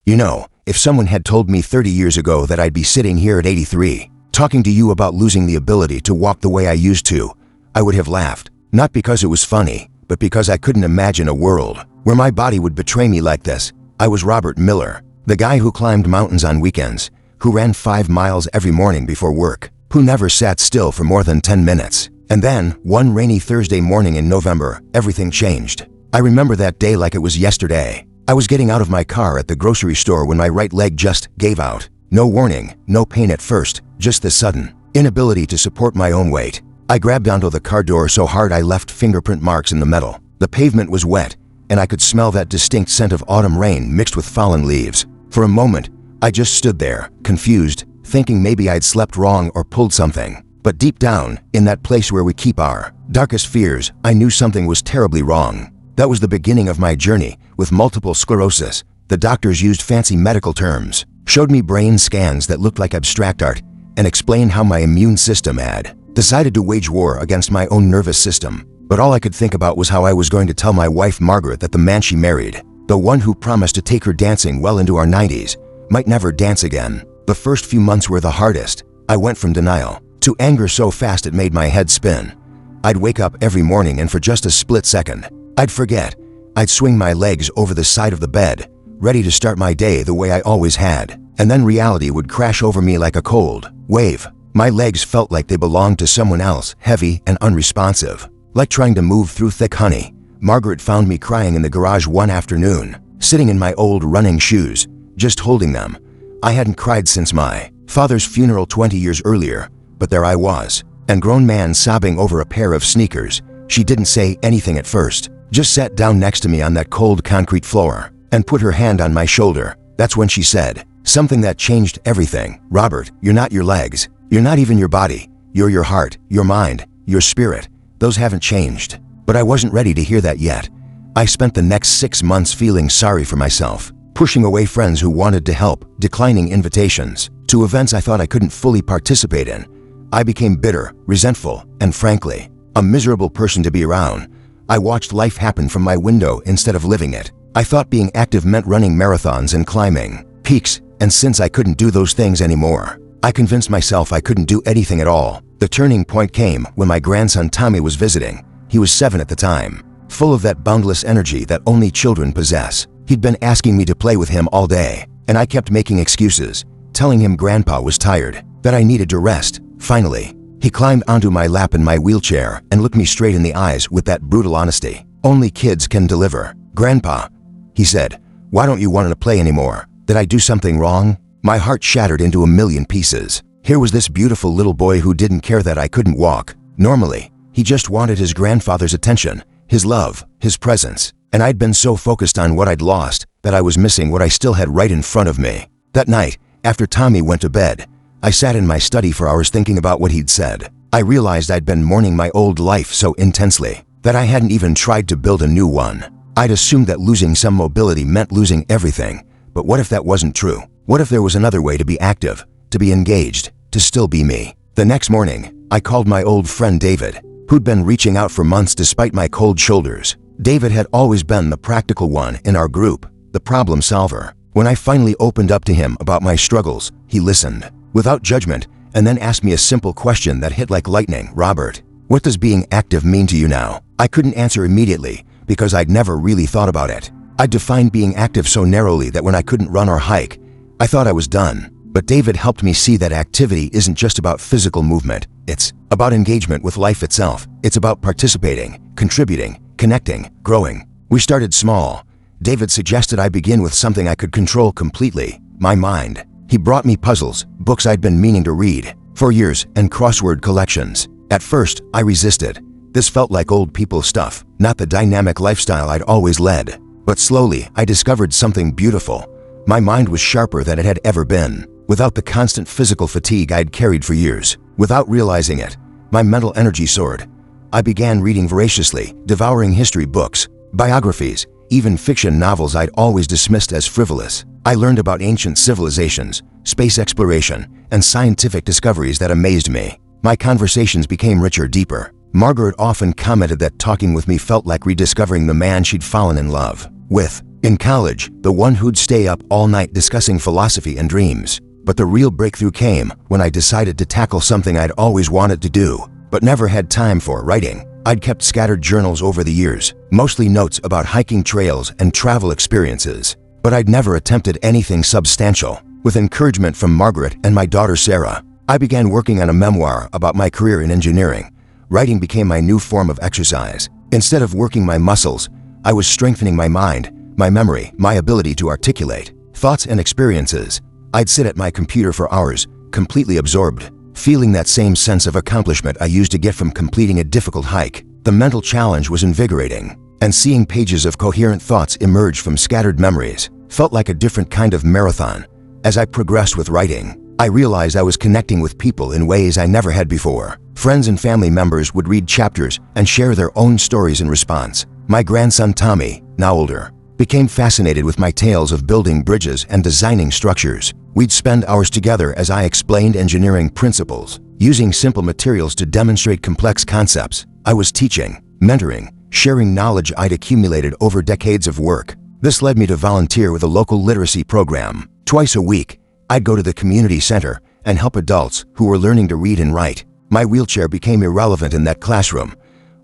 You know, if someone had told me 30 years ago that I'd be sitting here at 83, talking to you about losing the ability to walk the way I used to, I would have laughed. Not because it was funny, but because I couldn't imagine a world where my body would betray me like this. I was Robert Miller, the guy who climbed mountains on weekends, who ran 5 miles every morning before work, who never sat still for more than 10 minutes. And then, one rainy Thursday morning in November, everything changed. I remember that day like it was yesterday. I was getting out of my car at the grocery store when my right leg just gave out. No warning, no pain at first, just the sudden inability to support my own weight. I grabbed onto the car door so hard I left fingerprint marks in the metal. The pavement was wet, and I could smell that distinct scent of autumn rain mixed with fallen leaves. For a moment, I just stood there, confused, thinking maybe I'd slept wrong or pulled something. But deep down, in that place where we keep our darkest fears, I knew something was terribly wrong. That was the beginning of my journey with multiple sclerosis. The doctors used fancy medical terms, showed me brain scans that looked like abstract art, and explained how my immune system had decided to wage war against my own nervous system. But all I could think about was how I was going to tell my wife Margaret that the man she married, the one who promised to take her dancing well into our 90s, might never dance again. The first few months were the hardest. I went from denial to anger so fast it made my head spin. I'd wake up every morning and for just a split second, I'd forget. I'd swing my legs over the side of the bed, ready to start my day the way I always had. And then reality would crash over me like a cold wave. My legs felt like they belonged to someone else, heavy and unresponsive. Like trying to move through thick honey. Margaret found me crying in the garage one afternoon, sitting in my old running shoes, just holding them. I hadn't cried since my father's funeral 20 years earlier, but there I was, a grown man sobbing over a pair of sneakers. She didn't say anything at first, just sat down next to me on that cold concrete floor and put her hand on my shoulder. That's when she said something that changed everything. "Robert, you're not your legs. You're not even your body. You're your heart, your mind, your spirit. Those haven't changed." But I wasn't ready to hear that yet. I spent the next 6 months feeling sorry for myself, pushing away friends who wanted to help, declining invitations to events I thought I couldn't fully participate in. I became bitter, resentful, and frankly, a miserable person to be around. I watched life happen from my window instead of living it. I thought being active meant running marathons and climbing peaks, and since I couldn't do those things anymore, I convinced myself I couldn't do anything at all. The turning point came when my grandson Tommy was visiting. He was 7 at the time, full of that boundless energy that only children possess. He'd been asking me to play with him all day, and I kept making excuses, telling him Grandpa was tired, that I needed to rest. Finally, he climbed onto my lap in my wheelchair and looked me straight in the eyes with that brutal honesty only kids can deliver. "Grandpa," he said, "why don't you want to play anymore? Did I do something wrong?" My heart shattered into a million pieces. Here was this beautiful little boy who didn't care that I couldn't walk. Normally, he just wanted his grandfather's attention, his love, his presence. And I'd been so focused on what I'd lost that I was missing what I still had right in front of me. That night, after Tommy went to bed, I sat in my study for hours thinking about what he'd said. I realized I'd been mourning my old life so intensely that I hadn't even tried to build a new one. I'd assumed that losing some mobility meant losing everything. But what if that wasn't true? What if there was another way to be active, to be engaged, to still be me? The next morning, I called my old friend David, who'd been reaching out for months despite my cold shoulders. David had always been the practical one in our group, the problem solver. When I finally opened up to him about my struggles, he listened, without judgment, and then asked me a simple question that hit like lightning. "Robert, what does being active mean to you now?" I couldn't answer immediately because I'd never really thought about it. I defined being active so narrowly that when I couldn't run or hike, I thought I was done. But David helped me see that activity isn't just about physical movement. It's about engagement with life itself. It's about participating, contributing, connecting, growing. We started small. David suggested I begin with something I could control completely, my mind. He brought me puzzles, books I'd been meaning to read for years, and crossword collections. At first, I resisted. This felt like old people stuff, not the dynamic lifestyle I'd always led. But slowly, I discovered something beautiful. My mind was sharper than it had ever been, without the constant physical fatigue I'd carried for years. Without realizing it, my mental energy soared. I began reading voraciously, devouring history books, biographies, even fiction novels I'd always dismissed as frivolous. I learned about ancient civilizations, space exploration, and scientific discoveries that amazed me. My conversations became richer, deeper. Margaret often commented that talking with me felt like rediscovering the man she'd fallen in love with. In college, the one who'd stay up all night discussing philosophy and dreams. But the real breakthrough came when I decided to tackle something I'd always wanted to do, but never had time for: writing. I'd kept scattered journals over the years, mostly notes about hiking trails and travel experiences, but I'd never attempted anything substantial. With encouragement from Margaret and my daughter Sarah, I began working on a memoir about my career in engineering. Writing became my new form of exercise. Instead of working my muscles, I was strengthening my mind, my memory, my ability to articulate thoughts and experiences. I'd sit at my computer for hours, completely absorbed, feeling that same sense of accomplishment I used to get from completing a difficult hike. The mental challenge was invigorating, and seeing pages of coherent thoughts emerge from scattered memories felt like a different kind of marathon. As I progressed with writing, I realized I was connecting with people in ways I never had before. Friends and family members would read chapters and share their own stories in response. My grandson Tommy, now older, became fascinated with my tales of building bridges and designing structures. We'd spend hours together as I explained engineering principles, using simple materials to demonstrate complex concepts. I was teaching, mentoring, sharing knowledge I'd accumulated over decades of work. This led me to volunteer with a local literacy program. Twice a week, I'd go to the community center and help adults who were learning to read and write. My wheelchair became irrelevant in that classroom.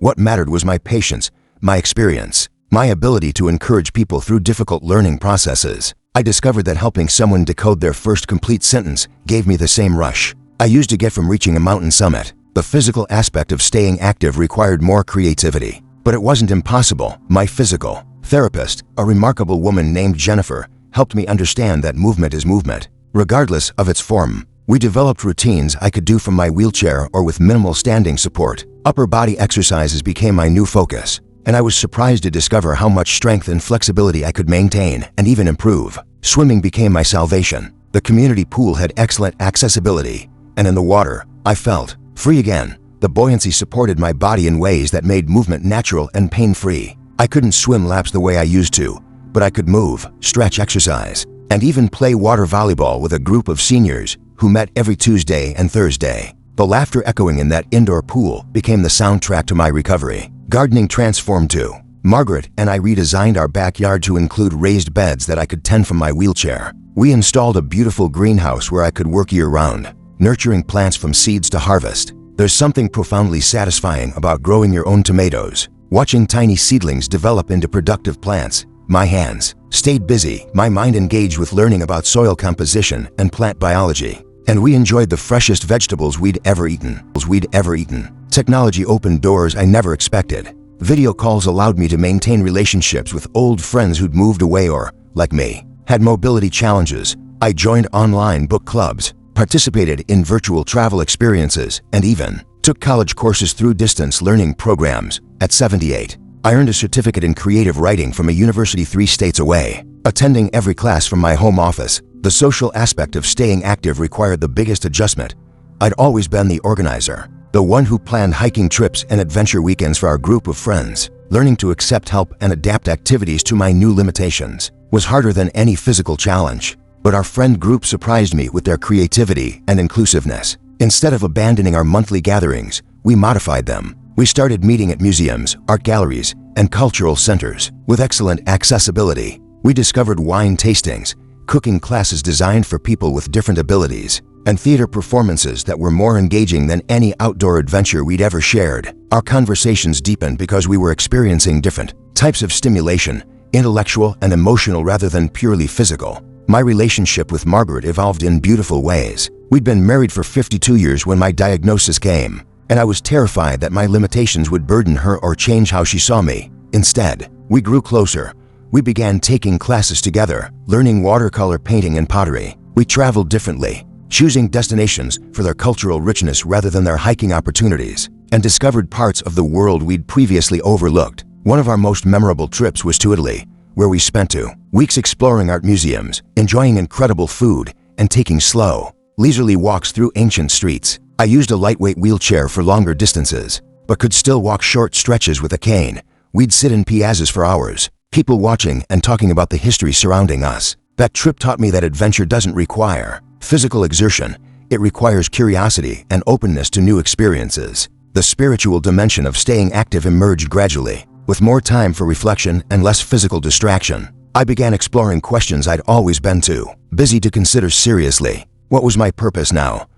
What mattered was my patience, my experience, my ability to encourage people through difficult learning processes. I discovered that helping someone decode their first complete sentence gave me the same rush I used to get from reaching a mountain summit. The physical aspect of staying active required more creativity, but it wasn't impossible. My physical therapist, a remarkable woman named Jennifer, helped me understand that movement is movement, regardless of its form. We developed routines I could do from my wheelchair or with minimal standing support. Upper body exercises became my new focus, and I was surprised to discover how much strength and flexibility I could maintain and even improve. Swimming became my salvation. The community pool had excellent accessibility, and in the water, I felt free again. The buoyancy supported my body in ways that made movement natural and pain-free. I couldn't swim laps the way I used to, but I could move, stretch, exercise, and even play water volleyball with a group of seniors who met every Tuesday and Thursday. The laughter echoing in that indoor pool became the soundtrack to my recovery. Gardening transformed too. Margaret and I redesigned our backyard to include raised beds that I could tend from my wheelchair. We installed a beautiful greenhouse where I could work year-round, nurturing plants from seeds to harvest. There's something profoundly satisfying about growing your own tomatoes, watching tiny seedlings develop into productive plants. My hands stayed busy, my mind engaged with learning about soil composition and plant biology, and we enjoyed the freshest vegetables we'd ever eaten. Technology opened doors I never expected. Video calls allowed me to maintain relationships with old friends who'd moved away or, like me, had mobility challenges. I joined online book clubs, participated in virtual travel experiences, and even took college courses through distance learning programs. At 78, I earned a certificate in creative writing from a university 3 states away, attending every class from my home office. The social aspect of staying active required the biggest adjustment. I'd always been the organizer, the one who planned hiking trips and adventure weekends for our group of friends. Learning to accept help and adapt activities to my new limitations was harder than any physical challenge. But our friend group surprised me with their creativity and inclusiveness. Instead of abandoning our monthly gatherings, we modified them. We started meeting at museums, art galleries, and cultural centers. With excellent accessibility, we discovered wine tastings, cooking classes designed for people with different abilities, and theater performances that were more engaging than any outdoor adventure we'd ever shared. Our conversations deepened because we were experiencing different types of stimulation, intellectual and emotional rather than purely physical. My relationship with Margaret evolved in beautiful ways. We'd been married for 52 years when my diagnosis came, and I was terrified that my limitations would burden her or change how she saw me. Instead, we grew closer. We began taking classes together, learning watercolor painting and pottery. We traveled differently, choosing destinations for their cultural richness rather than their hiking opportunities, and discovered parts of the world we'd previously overlooked. One of our most memorable trips was to Italy, where we spent 2 weeks exploring art museums, enjoying incredible food, and taking slow, leisurely walks through ancient streets. I used a lightweight wheelchair for longer distances, but could still walk short stretches with a cane. We'd sit in piazzas for hours, people watching and talking about the history surrounding us. That trip taught me that adventure doesn't require physical exertion. It requires curiosity and openness to new experiences. The spiritual dimension of staying active emerged gradually, with more time for reflection and less physical distraction. I began exploring questions I'd always been too busy to consider seriously. What was my purpose now?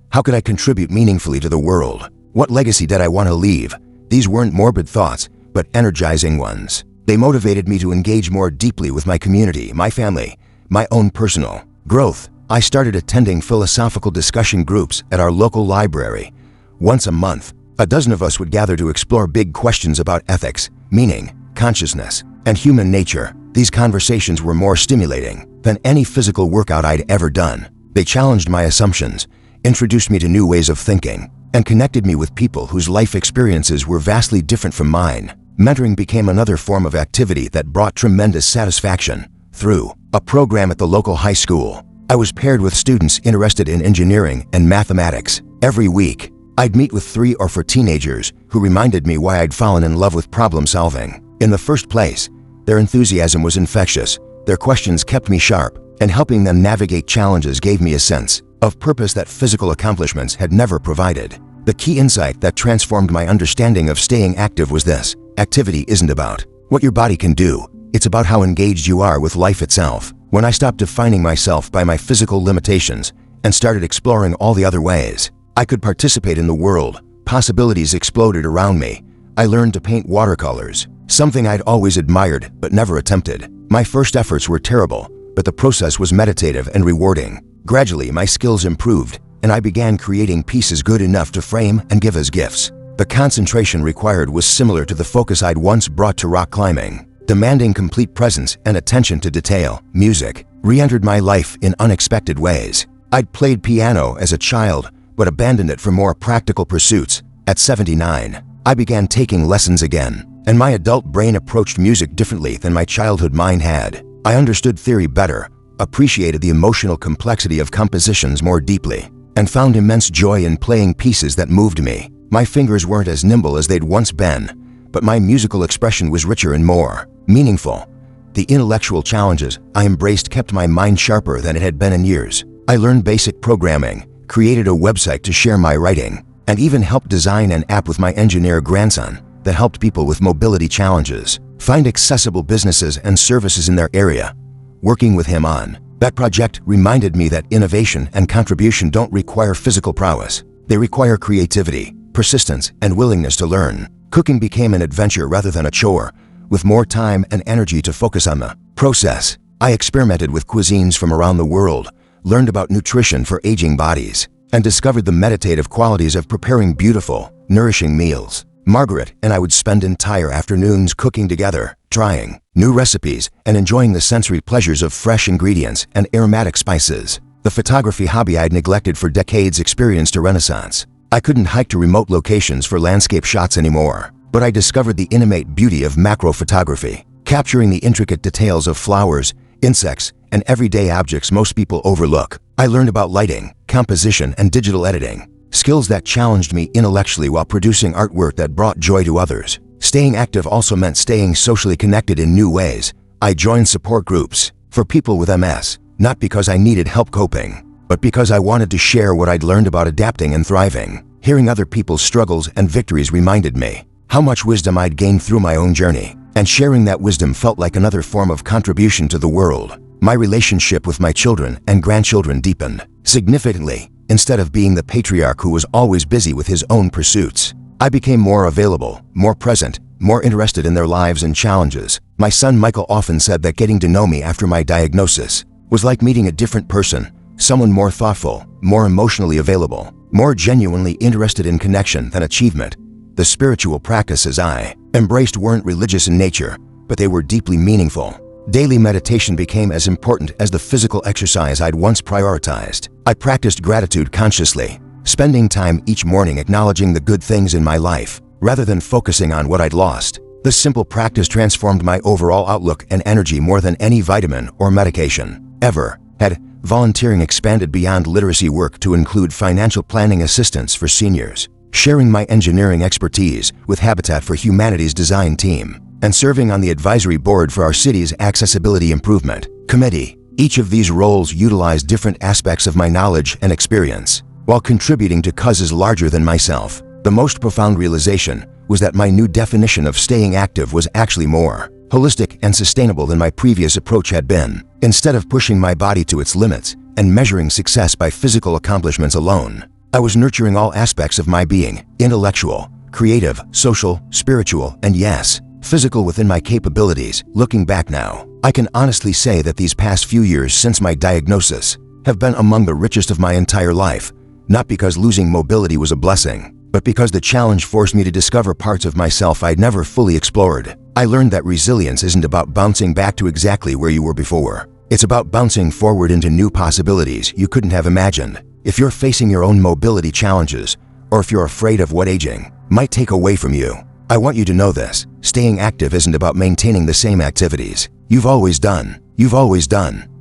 How could I contribute meaningfully to the world? What legacy did I want to leave? These weren't morbid thoughts, but energizing ones. They motivated me to engage more deeply with my community, my family, my own personal growth. I started attending philosophical discussion groups at our local library. Once a month, a dozen of us would gather to explore big questions about ethics, meaning, consciousness, and human nature. These conversations were more stimulating than any physical workout I'd ever done. They challenged my assumptions, introduced me to new ways of thinking, and connected me with people whose life experiences were vastly different from mine. Mentoring became another form of activity that brought tremendous satisfaction. Through a program at the local high school, I was paired with students interested in engineering and mathematics. Every week, I'd meet with 3 or 4 teenagers who reminded me why I'd fallen in love with problem solving. In the first place, their enthusiasm was infectious, their questions kept me sharp, and helping them navigate challenges gave me a sense of purpose that physical accomplishments had never provided. The key insight that transformed my understanding of staying active was this: activity isn't about what your body can do, it's about how engaged you are with life itself. When I stopped defining myself by my physical limitations and started exploring all the other ways I could participate in the world, possibilities exploded around me. I learned to paint watercolors, something I'd always admired but never attempted. My first efforts were terrible, but the process was meditative and rewarding. Gradually, my skills improved, and I began creating pieces good enough to frame and give as gifts. The concentration required was similar to the focus I'd once brought to rock climbing, demanding complete presence and attention to detail. Music re-entered my life in unexpected ways. I'd played piano as a child, but abandoned it for more practical pursuits. At 79, I began taking lessons again, and my adult brain approached music differently than my childhood mind had. I understood theory better, appreciated the emotional complexity of compositions more deeply, and found immense joy in playing pieces that moved me. My fingers weren't as nimble as they'd once been, but my musical expression was richer and more meaningful. The intellectual challenges I embraced kept my mind sharper than it had been in years. I learned basic programming, created a website to share my writing, and even helped design an app with my engineer grandson that helped people with mobility challenges find accessible businesses and services in their area. Working with him on that project reminded me that innovation and contribution don't require physical prowess. They require creativity, persistence, and willingness to learn. Cooking became an adventure rather than a chore, with more time and energy to focus on the process. I experimented with cuisines from around the world, learned about nutrition for aging bodies, and discovered the meditative qualities of preparing beautiful, nourishing meals. Margaret and I would spend entire afternoons cooking together, trying new recipes and enjoying the sensory pleasures of fresh ingredients and aromatic spices. The photography hobby I'd neglected for decades experienced a renaissance. I couldn't hike to remote locations for landscape shots anymore, but I discovered the intimate beauty of macro photography, capturing the intricate details of flowers, insects, and everyday objects most people overlook. I learned about lighting, composition, and digital editing, skills that challenged me intellectually while producing artwork that brought joy to others. Staying active also meant staying socially connected in new ways. I joined support groups for people with MS, not because I needed help coping, but because I wanted to share what I'd learned about adapting and thriving. Hearing other people's struggles and victories reminded me how much wisdom I'd gained through my own journey, and sharing that wisdom felt like another form of contribution to the world. My relationship with my children and grandchildren deepened significantly. Instead of being the patriarch who was always busy with his own pursuits, I became more available, more present, more interested in their lives and challenges. My son Michael often said that getting to know me after my diagnosis was like meeting a different person, someone more thoughtful, more emotionally available, more genuinely interested in connection than achievement. The spiritual practices I embraced weren't religious in nature, but they were deeply meaningful. Daily meditation became as important as the physical exercise I'd once prioritized. I practiced gratitude consciously, spending time each morning acknowledging the good things in my life, rather than focusing on what I'd lost. This simple practice transformed my overall outlook and energy more than any vitamin or medication ever had. Volunteering expanded beyond literacy work to include financial planning assistance for seniors, sharing my engineering expertise with Habitat for Humanity's design team, and serving on the advisory board for our city's Accessibility Improvement Committee. Each of these roles utilized different aspects of my knowledge and experience, while contributing to causes larger than myself. The most profound realization was that my new definition of staying active was actually more holistic, and sustainable than my previous approach had been. Instead of pushing my body to its limits and measuring success by physical accomplishments alone, I was nurturing all aspects of my being: intellectual, creative, social, spiritual, and yes, physical within my capabilities. Looking back now, I can honestly say that these past few years since my diagnosis have been among the richest of my entire life, not because losing mobility was a blessing, but because the challenge forced me to discover parts of myself I'd never fully explored. I learned that resilience isn't about bouncing back to exactly where you were before. It's about bouncing forward into new possibilities you couldn't have imagined. If you're facing your own mobility challenges, or if you're afraid of what aging might take away from you, I want you to know this: staying active isn't about maintaining the same activities you've always done.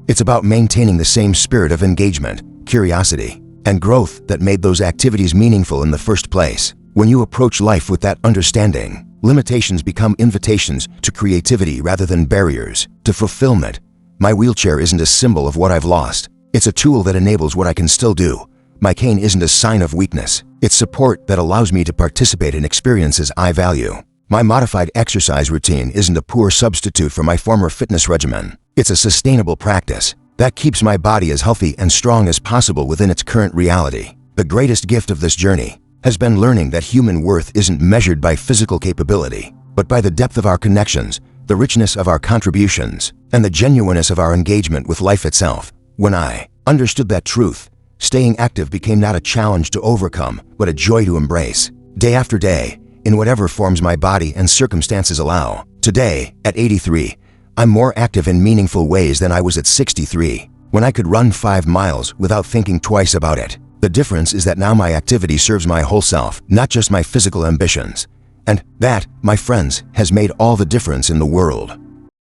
It's about maintaining the same spirit of engagement, curiosity, and growth that made those activities meaningful in the first place. When you approach life with that understanding, limitations become invitations to creativity rather than barriers to fulfillment. My wheelchair isn't a symbol of what I've lost. It's a tool that enables what I can still do. My cane isn't a sign of weakness. It's support that allows me to participate in experiences I value. My modified exercise routine isn't a poor substitute for my former fitness regimen. It's a sustainable practice that keeps my body as healthy and strong as possible within its current reality. The greatest gift of this journey has been learning that human worth isn't measured by physical capability, but by the depth of our connections, the richness of our contributions, and the genuineness of our engagement with life itself. When I understood that truth, staying active became not a challenge to overcome, but a joy to embrace. Day after day, in whatever forms my body and circumstances allow. Today, at 83, I'm more active in meaningful ways than I was at 63, when I could run 5 miles without thinking twice about it. The difference is that now my activity serves my whole self, not just my physical ambitions. And that, my friends, has made all the difference in the world.